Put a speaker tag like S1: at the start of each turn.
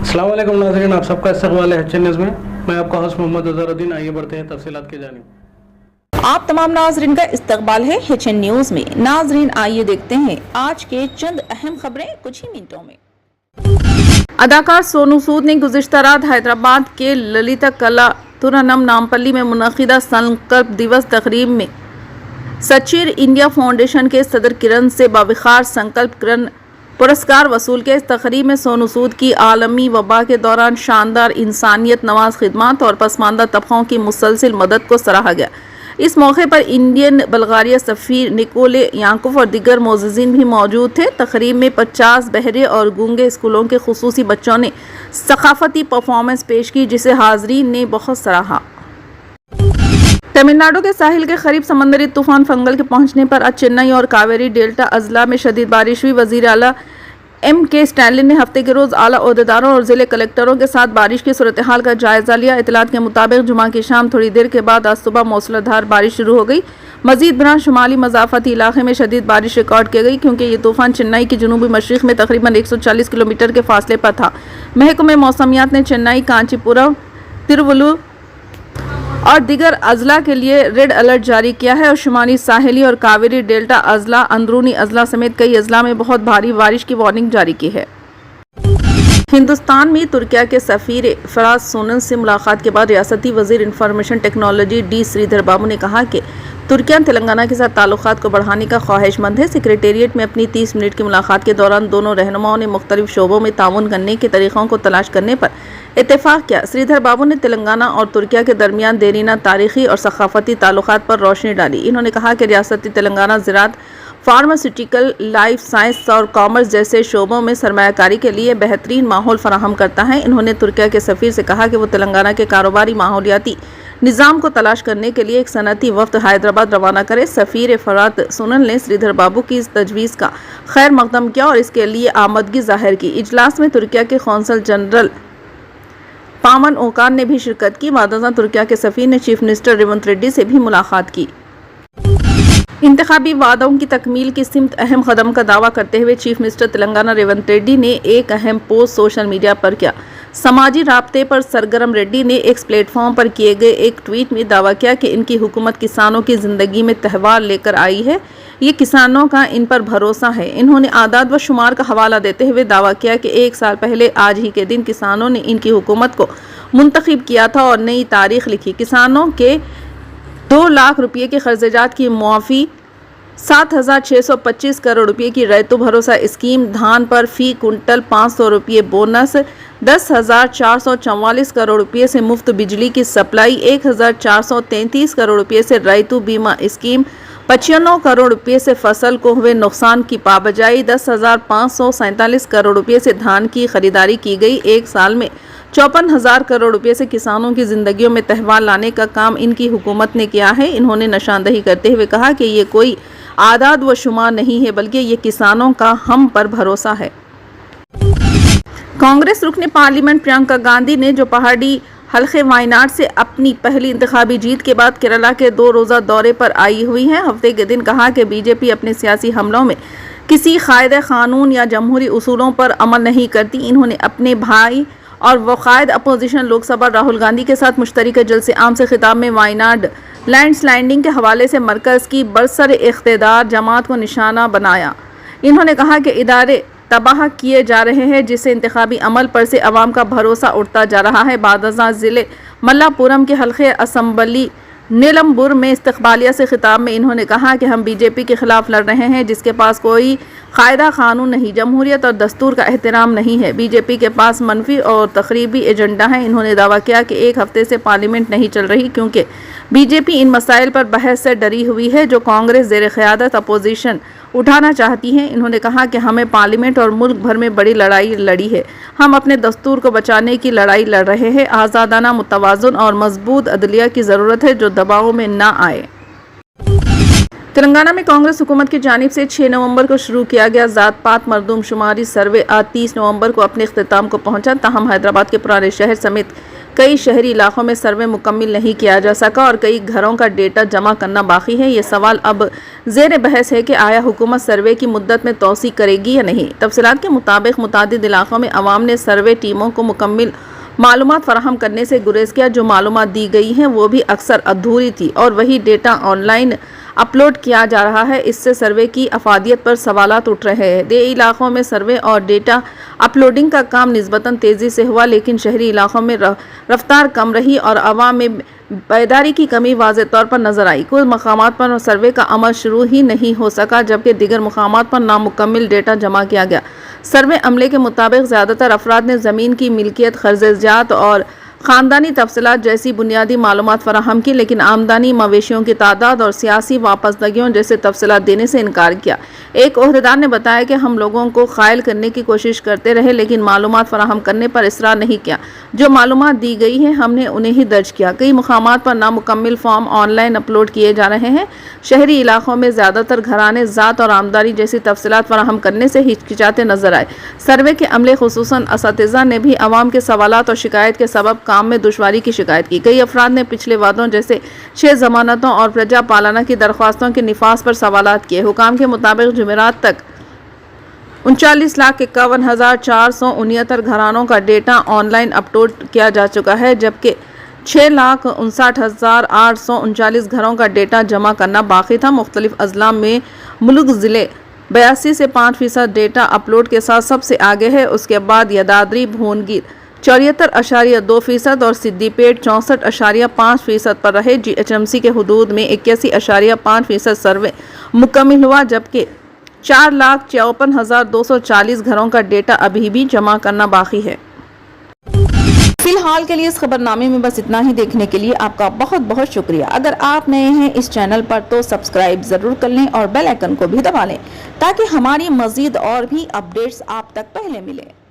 S1: अस्सलाम वालेकुम नाज़रीन, आप सबका इस्तकबाल है एच न्यूज़ में। मैं आपका होस्ट मोहम्मद अज़हरुद्दीन। आइए बढ़ते हैं तफसीलात की जानिब।
S2: आप तमाम नाजरीन का इस्तकबाल है HN न्यूज में। नाजरीन आइए देखते हैं आज के चंद अहम खबरें कुछ ही मिनटों में। अदाकार सोनू सूद ने गुज़िश्ता रात हैदराबाद के ललिता कला तुरानम नामपल्ली में मुनक़िदा संकल्प दिवस तकरीब में सचिर इंडिया फाउंडेशन के सदर किरण से बावखार संकल्प किरण पुरस्कार वसूल के। इस तकरीब में सोनू सूद की आलमी वबा के दौरान शानदार इंसानियत नवाज खिदमत और पसमानदा तबकों की मुसलसिल मदद को सराहा गया। इस मौके पर इंडियन बल्गारिया सफ़ीर निकोले याकूब और दिगर मोअज़्ज़िज़ीन भी मौजूद थे। तकरीब में 50 बहरे और गूंगे स्कूलों के खुसूसी बच्चों ने सकाफती परफॉर्मेंस पेश की, जिसे हाज़रीन ने बहुत सराहा। तमिलनाडु के साहिल के करीब समंदरी तूफान फंगल के पहुंचने पर आज चेन्नई और कावेरी डेल्टा अजला में शदीद बारिश हुई। वज़ीर आला M.K. स्टैनली ने हफ्ते के रोज़ आला ओहदेदारों और ज़िले कलेक्टरों के साथ बारिश की सूरत हाल का जायज़ा लिया। इतलात के मुताबिक जुमा की शाम थोड़ी देर के बाद आज सुबह मौसलाधार बारिश शुरू हो गई। मज़ीद बराह शुमाली मज़ाफ़ती इलाके में शदीद बारिश रिकॉर्ड की गई, क्योंकि ये तूफ़ान चेन्नई की जनूबी मशरिक़ में तकरीबन 140 किलोमीटर के फासले पर था। महकमे मौसमियात ने चेन्नई, कांचीपुरम, तिरुवल्लुर और दिगर अजला के लिए रेड अलर्ट जारी किया है और शुमाली साहिली और कावेरी डेल्टा अजला, अंदरूनी अजला समेत कई अजला में बहुत भारी बारिश की वार्निंग जारी की है। हिंदुस्तान में तुर्किया के सफ़ीर फराज सोनन से मुलाकात के बाद रियासती वज़ीर इंफॉर्मेशन टेक्नोलॉजी D. श्रीधर बाबू ने कहा कि तुर्किया तेलंगाना के साथ ताल्लुकात को बढ़ाने का ख्वाहिशमंद है। सेक्रेटेरिएट में अपनी 30 मिनट की मुलाकात के दौरान दोनों रहनुमाओं ने मुख्तलिफ शोबों में ताउन करने के तरीक़ों को तलाश करने पर इत्तेफाक किया। श्रीधर बाबू ने तेलंगाना और तुर्किया के दरमियान देरीना तारीख़ी और सकाफती ताल्लुकात पर रोशनी डाली। इन्होंने कहा कि रियासती तेलंगाना ज़राअत, फार्मास्यूटिकल, लाइफ साइंस और कॉमर्स जैसे शोबों में सरमायाकारी के लिए बेहतरीन माहौल फराहम करता है। इन्होंने तुर्किया के सफ़ीर से कहा कि वो तेलंगाना के कारोबारी माहौलियाती निज़ाम को तलाश करने के लिए एक सनती वफ्द हैदराबाद रवाना करे। सफ़ीर फराज सोनन ने श्रीधर बाबू की इस तजवीज़ का खैर मकदम किया और इसके लिए आमदगी जाहिर की। इजलास में तुर्किया के कौंसल जनरल पामन ओकान ने भी शिरकत की। वादजा तुर्किया के सफ़ीर ने चीफ मिनिस्टर रेवंत रेड्डी से भी मुलाकात की। इंतखाबी वादों की तकमील की सिमत अहम कदम का दावा करते हुए चीफ मिनिस्टर तेलंगाना रेवंत रेड्डी ने एक अहम पोस्ट सोशल मीडिया पर किया। समाजी राब्ते पर सरगर्म रेड्डी ने एक्स प्लेटफॉर्म पर किए गए एक ट्वीट में दावा किया कि इनकी हुकूमत किसानों की ज़िंदगी में त्यौहार लेकर आई है। ये किसानों का इन पर भरोसा है। इन्होंने आदाद व शुमार का हवाला देते हुए दावा किया कि 1 साल पहले आज ही के दिन किसानों ने इनकी हुकूमत को मुंतखब किया था और नई तारीख लिखी। किसानों के 2 लाख रुपये के खर्चात की मुआफ़ी, 7,625 करोड़ रुपये की रैतु भरोसा स्कीम, धान पर फी कुंटल 500 रुपये बोनस, 10,444 करोड़ रुपये से मुफ्त बिजली की सप्लाई, 1,433 करोड़ रुपये से रैतु बीमा स्कीम, 95 करोड़ रुपये से फसल को हुए नुकसान की पाबजाई, 10,547 करोड़ रुपये से धान की खरीदारी की गई। एक साल में 54,000 करोड़ रुपये से किसानों की जिंदगियों में त्यौहार लाने का काम इनकी हुकूमत ने किया है। इन्होंने निशानदही करते हुए कहा कि ये कोई आदाद व शुमार नहीं है, बल्कि ये किसानों का हम पर भरोसा है। कांग्रेस रुकने पार्लियामेंट प्रियंका गांधी ने जो पहाड़ी हल्के वायनाड से अपनी पहली इंतखाबी जीत के बाद केरला के 2 रोज़ा दौरे पर आई हुई हैं, हफ्ते के दिन कहा कि बीजेपी अपने सियासी हमलों में किसी कायदे कानून या जमहूरी उसूलों पर अमल नहीं करती। इन्होंने अपने भाई और वक़ायद अपोजिशन लोकसभा राहुल गांधी के साथ मुश्तरका जलसे आम से खिताब में वायनाड लैंडस्लाइडिंग के हवाले से मरकज़ की बरसर इख्तिदार जमात को निशाना बनाया। इन्होंने कहा कि इदारे तबाह किए जा रहे हैं, जिससे इंतखाबी अमल पर से अवाम का भरोसा उठता जा रहा है। बादशाह ज़िले मल्लापुरम के हल्के असम्बली नीलमबुर में इस्तकबालिया से खिताब में इन्होंने कहा कि हम बीजेपी के खिलाफ लड़ रहे हैं, जिसके पास कोई कायदा कानून नहीं, जमहूरियत और दस्तूर का एहतराम नहीं है। बीजेपी के पास मनफी और तखरीबी एजेंडा है। इन्होंने दावा किया कि 1 हफ्ते से पार्लियामेंट नहीं चल रही, क्योंकि बीजेपी इन मसाइल पर बहस से डरी हुई है जो कांग्रेस ज़ेर क़यादत अपोजिशन उठाना चाहती है। इन्होंने कहा कि हमें पार्लियामेंट और मुल्क भर में बड़ी लड़ाई लड़ी है। हम अपने दस्तूर को बचाने की लड़ाई लड़ रहे हैं। आज़ादाना, मुतवाज़न और मजबूत अदलिया की ज़रूरत है जो दबाव में ना आए। तेलंगाना में कांग्रेस हुकूमत की जानिब से 6 नवंबर को शुरू किया गया ज़ात पात मरदूम शुमारी सर्वे आज 30 नवंबर को अपने इख्तिताम को पहुंचा। ताहम हैदराबाद के पुराने शहर समेत کئی شہری علاقوں میں سروے مکمل نہیں کیا جا سکا اور کئی گھروں کا ڈیٹا جمع کرنا باقی ہے۔ یہ سوال اب زیر بحث ہے کہ آیا حکومت سروے کی مدت میں توسیع کرے گی یا نہیں۔ تفصیلات کے مطابق متعدد علاقوں میں عوام نے سروے ٹیموں کو مکمل معلومات فراہم کرنے سے گریز کیا۔ جو معلومات دی گئی ہیں وہ بھی اکثر ادھوری تھی اور وہی ڈیٹا آن لائن اپلوڈ کیا جا رہا ہے۔ اس سے سروے کی افادیت پر سوالات اٹھ رہے ہیں۔ دیہی علاقوں میں سروے اور ڈیٹا اپلوڈنگ کا کام نسبتاً تیزی سے ہوا، لیکن شہری علاقوں میں رفتار کم رہی اور عوام میں بیداری کی کمی واضح طور پر نظر آئی۔ کچھ مقامات پر سروے کا عمل شروع ہی نہیں ہو سکا جبکہ دیگر مقامات پر نامکمل ڈیٹا جمع کیا گیا۔ سروے عملے کے مطابق زیادہ تر افراد نے زمین کی ملکیت، قرض جات اور خاندانی تفصیلات جیسی بنیادی معلومات فراہم کی، لیکن آمدنی، مویشیوں کی تعداد اور سیاسی وابستگیوں جیسے تفصیلات دینے سے انکار کیا۔ ایک عہدیدار نے بتایا کہ ہم لوگوں کو قائل کرنے کی کوشش کرتے رہے لیکن معلومات فراہم کرنے پر اصرار نہیں کیا۔ جو معلومات دی گئی ہیں ہم نے انہیں ہی درج کیا۔ کئی مقامات پر نامکمل فارم آن لائن اپلوڈ کیے جا رہے ہیں۔ شہری علاقوں میں زیادہ تر گھرانے ذات اور آمدنی جیسی تفصیلات فراہم کرنے سے ہچکچاتے نظر آئے۔ سروے کے عملے خصوصاً اساتذہ نے بھی عوام کے سوالات اور شکایت کے سبب کام میں دشواری کی شکایت کی۔ کئی افراد نے پچھلے وعدوں جیسے 6 ضمانتوں اور پرجا پالنا کی درخواستوں کے نفاذ پر سوالات کیے۔ حکام کے مطابق جمعرات تک 39,51,469 گھرانوں کا ڈیٹا آن لائن اپلوڈ کیا جا چکا ہے جبکہ 6,59,839 گھروں کا ڈیٹا جمع کرنا باقی تھا۔ مختلف اضلاع میں ملک ضلع 82 سے 5% ڈیٹا اپلوڈ کے ساتھ سب سے آگے ہے۔ اس کے بعد یدادری، بھونگیر 74.2% اور سدی پیٹ 64.5% پر رہے۔ GHMC کے حدود میں 81.5% سروے مکمل ہوا جبکہ 4,54,240 گھروں کا ڈیٹا ابھی بھی جمع کرنا باقی ہے۔ فی الحال کے لیے اس خبر نامے میں بس اتنا ہی۔ دیکھنے کے لیے آپ کا بہت بہت شکریہ۔ اگر آپ نئے ہیں اس چینل پر تو سبسکرائب ضرور کر لیں اور بیل آئیکن کو بھی دبا لیں تاکہ ہماری مزید اور بھی اپڈیٹس آپ تک پہلے ملیں۔